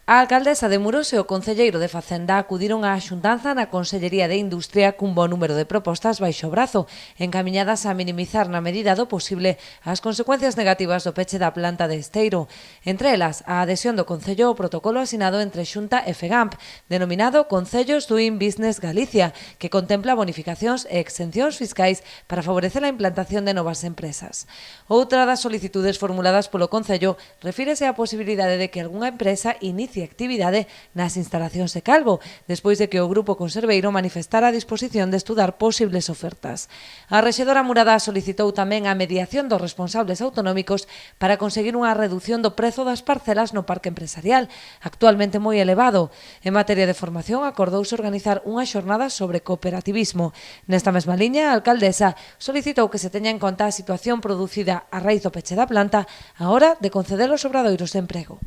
A alcaldesa de Muros e o concelleiro de Facenda acudiron á xuntanza na Consellería de Industria cun bo número de propostas baixo o brazo, encamiñadas a minimizar na medida do posible as consecuencias negativas do peche da planta de Esteiro. Entre elas, a adhesión do Concello ao protocolo asinado entre Xunta e FEGAMP, denominado Concellos Doing Business Galicia, que contempla bonificacións e exencións fiscais para favorecer a implantación de novas empresas. Outra das solicitudes formuladas polo Concello refírese á posibilidade de que algunha empresa inicie actividade nas instalacións de Calvo, despois de que o Grupo Conserveiro manifestara a disposición de estudar posibles ofertas. A rexedora murada solicitou tamén a mediación dos responsables autonómicos para conseguir unha reducción do prezo das parcelas no parque empresarial, actualmente moi elevado. En materia de formación, acordouse organizar unha xornada sobre cooperativismo. Nesta mesma liña, a alcaldesa solicitou que se teña en conta a situación producida a raíz do peche da planta á hora de conceder os obradoiros de emprego.